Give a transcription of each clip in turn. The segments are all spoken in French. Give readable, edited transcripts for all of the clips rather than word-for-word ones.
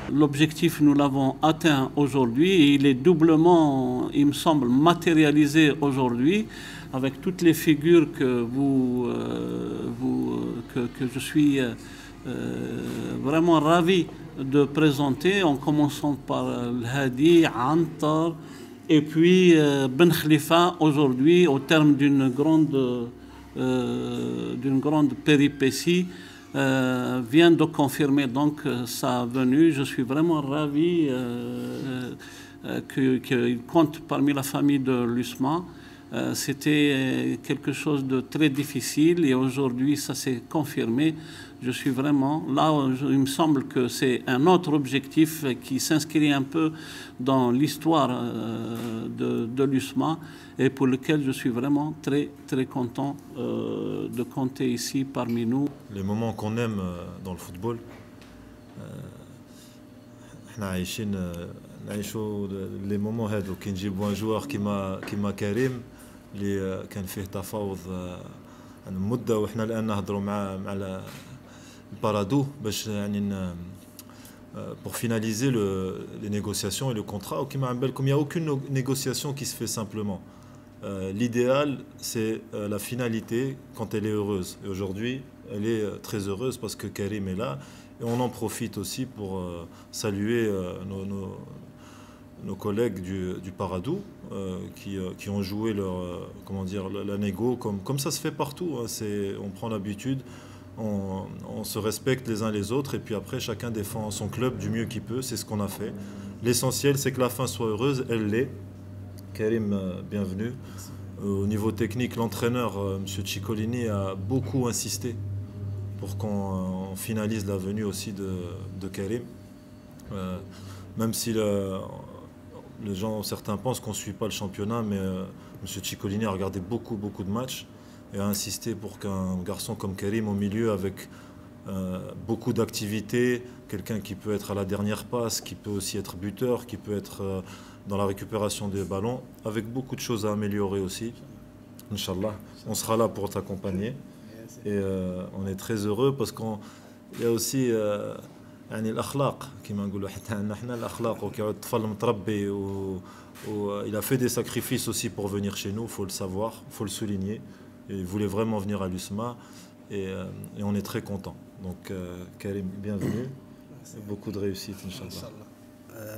L'objectif, nous l'avons atteint aujourd'hui et il est doublement, il me semble, matérialisé aujourd'hui avec toutes les figures que que je suis vraiment ravi de présenter, en commençant par Hadi, Antar et puis Ben Khalifa aujourd'hui au terme d'une grande péripétie. Vient de confirmer donc sa venue. Je suis vraiment ravi qu'il compte parmi la famille de l'USMA. C'était quelque chose de très difficile et aujourd'hui ça s'est confirmé. Je suis vraiment là, il me semble que c'est un autre objectif qui s'inscrit un peu dans l'histoire de l'USMA et pour lequel je suis vraiment très content de compter ici parmi nous. Les moments qu'on aime dans le football, نعيشوا les moments هادو كي نجيبوا ان جوار كيما كريم اللي كان فيه تفاوض عن مده وحنا الان نهضروا مع البارادو باش يعني pour finaliser les négociations et le contrat. Il n'y a aucune négociation qui se fait simplement. L'idéal, c'est la finalité quand elle est heureuse. Et aujourd'hui, elle est très heureuse parce que Karim est là. Et on en profite aussi pour saluer nos collègues du Paradou qui ont joué la négo comme ça se fait partout. Hein. On prend l'habitude, on se respecte les uns les autres et puis après chacun défend son club du mieux qu'il peut. C'est ce qu'on a fait. L'essentiel, c'est que la fin soit heureuse. Elle l'est. Karim, bienvenue. Au niveau technique, l'entraîneur, M. Ciccolini, a beaucoup insisté pour qu'on finalise la venue aussi de Karim. Même si certains pensent qu'on ne suit pas le championnat, mais M. Ciccolini a regardé beaucoup de matchs et a insisté pour qu'un garçon comme Karim, au milieu, avec beaucoup d'activités, quelqu'un qui peut être à la dernière passe, qui peut aussi être buteur, qui peut être dans la récupération des ballons, avec beaucoup de choses à améliorer aussi. Inch'Allah, on sera là pour t'accompagner. Et on est très heureux parce qu'il y a aussi يعني الأخلاق كما نقولوا حتى عندنا حنا الأخلاق وكيعود الطفل متربي il a fait des sacrifices aussi pour venir chez nous, il faut le savoir, il faut le souligner. Et il voulait vraiment venir à l'USMA et on est très content. Donc Karim, bienvenue. Beaucoup de réussite Inch'Allah.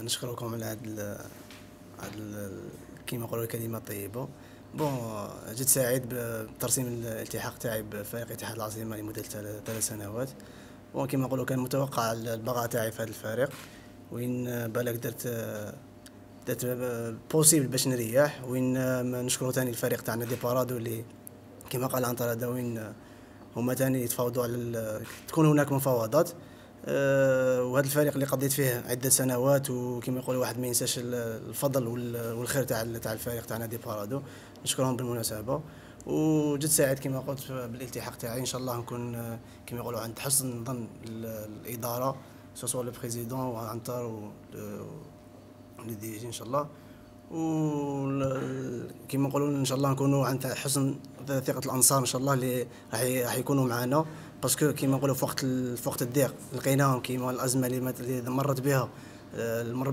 نشكركم على هذا كما نقولوا الكلمات طيبة. بون جيت سعيد بترسيم الالتحاق تاعي بفريق اتحاد العاصمة لمدة 3 سنوات. بون كما نقولوا كان متوقع البقاء تاعي في هذا الفريق وين بالك درت بوسيبل باش نريح وين نشكروا ثاني الفريق تاعنا دي بارادو اللي كما قال عنتر هذا وين هما ثاني يتفاوضوا على تكون هناك مفاوضات. وهذا الفريق اللي قضيت فيه عدة سنوات وكما يقولوا واحد ما ينساش الفضل والخير تاع الفريق تاع نادي بارادو. نشكرهم بالمناسبة وجد سعيد كما قلت بالالتحاق تاعي. ان شاء الله نكون كما يقولوا عند حسن ظن الإدارة سواء لو بريزيدون وعنتر و دي جي ان شاء الله. وكما نقولوا ان شاء الله نكونوا عند حسن ثقة الأنصار ان شاء الله اللي راح يكونوا معنا باسكو كيما نقولوا في وقت الضيق لقيناهم كيما الازمه اللي مرت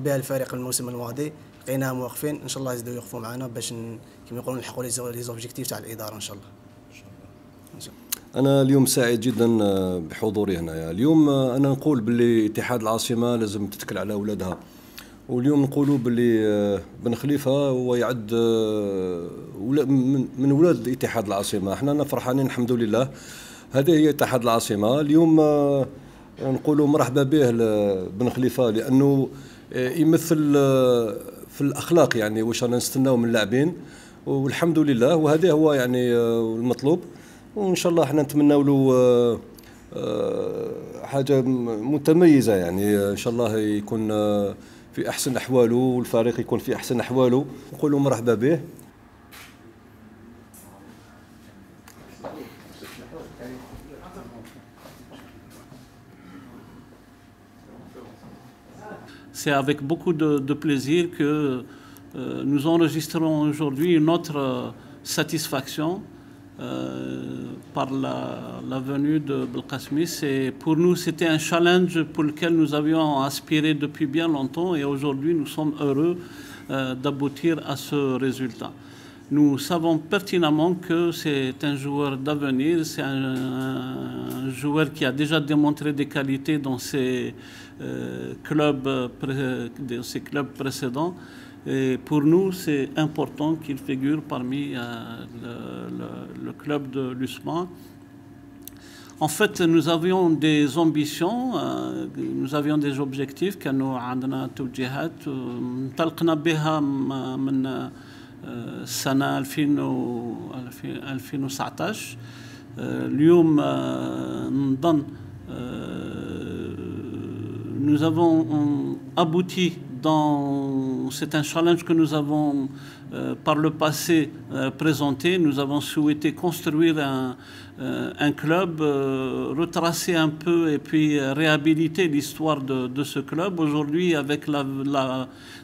بها الفريق الموسم الماضي لقيناهم واقفين. ان شاء الله يزيدوا يوقفوا معنا باش كيما يقولوا نلحقوا لي زوبجيكتيف تاع الاداره ان شاء الله. انا اليوم سعيد جدا بحضوري هنا. اليوم انا نقول باللي اتحاد العاصمه لازم تتكل على اولادها واليوم نقولوا باللي بن خليفه هو يعد من ولاد اتحاد العاصمه. احنا فرحانين الحمد لله. هذه هي اتحاد العاصمة. اليوم نقولوا مرحبا به بن خليفة لأنه يمثل في الأخلاق يعني واش رانا نستناو من اللاعبين والحمد لله وهذا هو يعني المطلوب. وإن شاء الله احنا نتمناو له حاجة متميزة يعني إن شاء الله يكون في أحسن أحواله والفريق يكون في أحسن أحواله. نقولوا مرحبا به. C'est avec beaucoup de plaisir que nous enregistrons aujourd'hui une autre satisfaction par la venue de Belkacemi. Pour nous, c'était un challenge pour lequel nous avions aspiré depuis bien longtemps et aujourd'hui, nous sommes heureux d'aboutir à ce résultat. Nous savons pertinemment que c'est un joueur d'avenir, c'est un joueur qui a déjà démontré des qualités dans ses clubs précédents. Et pour nous, c'est important qu'il figure parmi le club de l'USMA. En fait, nous avions des ambitions, nous avions des objectifs كانوا عندنا توجيهات انطلقنا بها من السنة 2019. اليوم نظن nous avons abouti c'est un challenge que nous avons par le passé présenté. Nous avons souhaité construire un club, retracer un peu et puis réhabiliter l'histoire de ce club. Aujourd'hui, avec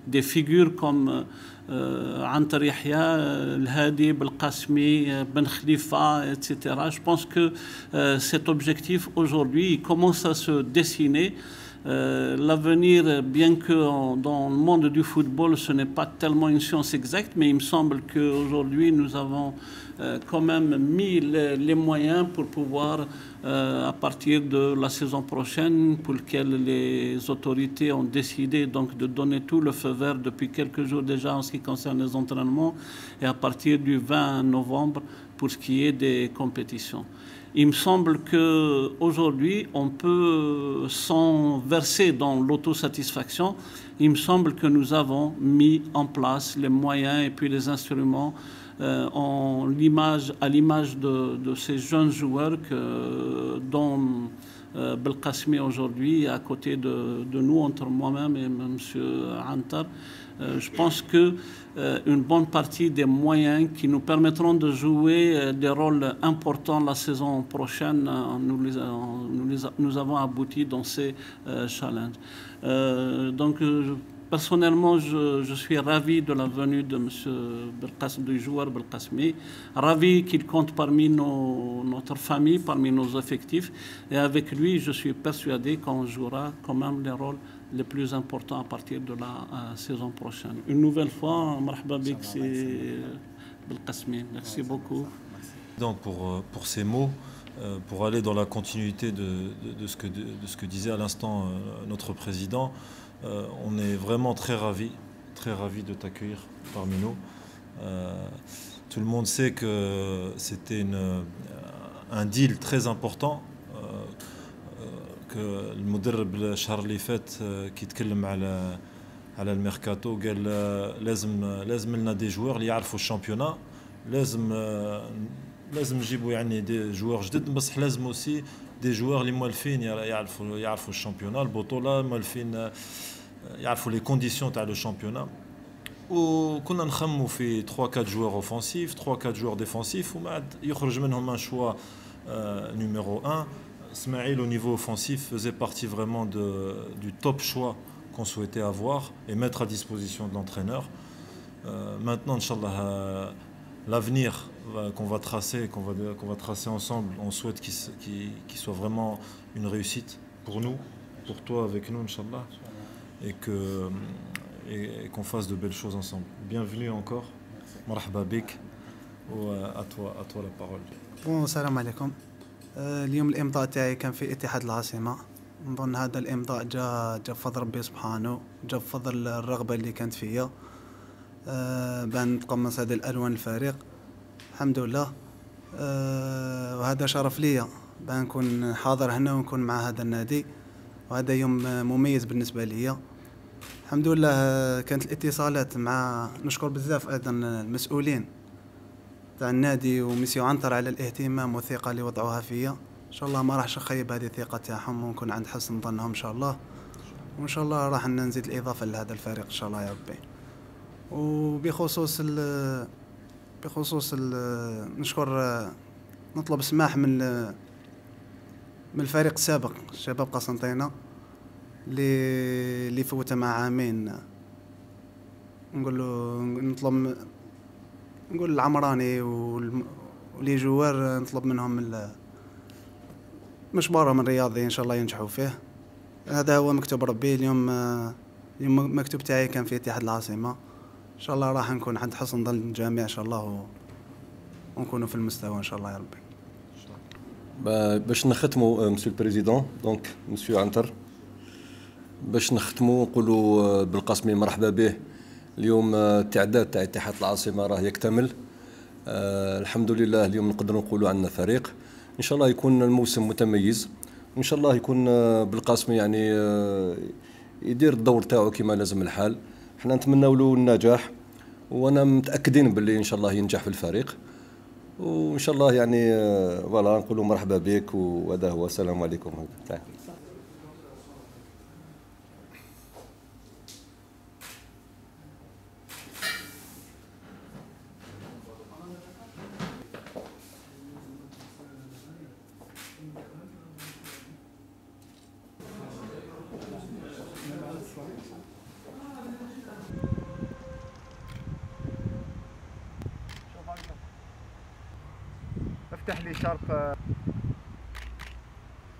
des figures comme Antar Yahya, El Hadi, Belkacemi, Ben Khalifa, etc. Je pense que cet objectif aujourd'hui commence à se dessiner. L'avenir, bien que dans le monde du football, ce n'est pas tellement une science exacte, mais il me semble qu'aujourd'hui, nous avons quand même mis les moyens pour pouvoir, à partir de la saison prochaine, pour laquelle les autorités ont décidé donc de donner tout le feu vert depuis quelques jours déjà en ce qui concerne les entraînements, et à partir du 20 novembre pour ce qui est des compétitions. Il me semble qu'aujourd'hui, on peut s'en verser dans l'autosatisfaction. Il me semble que nous avons mis en place les moyens et puis les instruments à l'image de ces jeunes joueurs dont Belkacemi aujourd'hui, à côté de nous, entre moi-même et M. Antar. Je pense qu'une bonne partie des moyens qui nous permettront de jouer des rôles importants la saison prochaine, nous avons abouti dans ces challenges. Donc, personnellement, je suis ravi de la venue de du joueur Belkacemi, ravi qu'il compte parmi notre famille, parmi nos effectifs. Et avec lui, je suis persuadé qu'on jouera quand même les rôles les plus importants à partir de la saison prochaine. Une nouvelle fois, marhaba bik, c'est Belkacemi. Merci beaucoup. Donc pour ces mots, pour aller dans la continuité de ce que disait à l'instant notre président, on est vraiment très ravis de t'accueillir parmi nous. Tout le monde sait que c'était un deal très important. المدرب الشهر اللي فات كي يتكلم على الميركاتو قال لازم لنا دي جوار اللي يعرفوا الشامبيونا، لازم نجيبوا يعني دي جوار جدد، بصح لازم اوسي دي جوار اللي موالفين يعرفوا الشامبيونا البطوله، موالفين يعرفوا لي كونديسيون تاع لو شامبيونا. وكنا نخموا في 3-4 joueurs offensifs 3-4 joueurs défensifs ومن بعد يخرج منهم un choix numéro 1. Smaïl au niveau offensif faisait partie vraiment du top choix qu'on souhaitait avoir et mettre à disposition de l'entraîneur. Maintenant, Inch'Allah, l'avenir qu'on va tracer ensemble, on souhaite qu'il soit vraiment une réussite pour nous, pour toi avec nous, Inch'Allah, et qu'on fasse de belles choses ensemble. Bienvenue encore. Marhaba bik. À toi la parole. Bon, salam alaikum. اليوم الإمضاء تاعي كان في اتحاد العاصمة. نظن هذا الإمضاء جا بفضل ربي سبحانه، جا بفضل الرغبة اللي كانت فيا بان نتقمص هذه الألوان الفريق. الحمد لله. وهذا شرف ليا بان نكون حاضر هنا ونكون مع هذا النادي، وهذا يوم مميز بالنسبة ليا. الحمد لله كانت الاتصالات مع نشكر بزاف أيضا المسؤولين تاع النادي ومسيو عنتر على الاهتمام والثقة اللي وضعوها فيا. ان شاء الله ما راحش نخيب هذه الثقة تاعهم ونكون عند حسن ظنهم ان شاء الله، وان شاء الله راح نزيد الإضافة لهذا الفريق ان شاء الله يا ربي. وبخصوص نشكر نطلب سماح من الفريق السابق شباب قسنطينة اللي فوت مع عامين. نقول العمراني ولي جوار نطلب منهم مشوارهم الرياضي ان شاء الله ينجحوا فيه. هذا هو مكتوب ربي. اليوم مكتوب تاعي كان في اتحاد العاصمة، ان شاء الله راح نكون عند حسن ظن الجميع ان شاء الله، ونكونوا في المستوى ان شاء الله يا ربي. باش نختموا مسيو البريزيدون، دونك مسيو عنتر، باش نختموا نقولوا بالقاسمي مرحبا به. اليوم التعداد تاع اتحاد العاصمة راه يكتمل، الحمد لله. اليوم نقدر نقولوا عندنا فريق، ان شاء الله يكون الموسم متميز، وان شاء الله يكون بالقاسمي يعني يدير الدور تاعو كما لازم الحال. احنا نتمنوا له النجاح، وانا متاكدين باللي ان شاء الله ينجح في الفريق، وان شاء الله يعني فوالا نقولوا مرحبا بك، وهذا هو. السلام عليكم. افتح لي شرط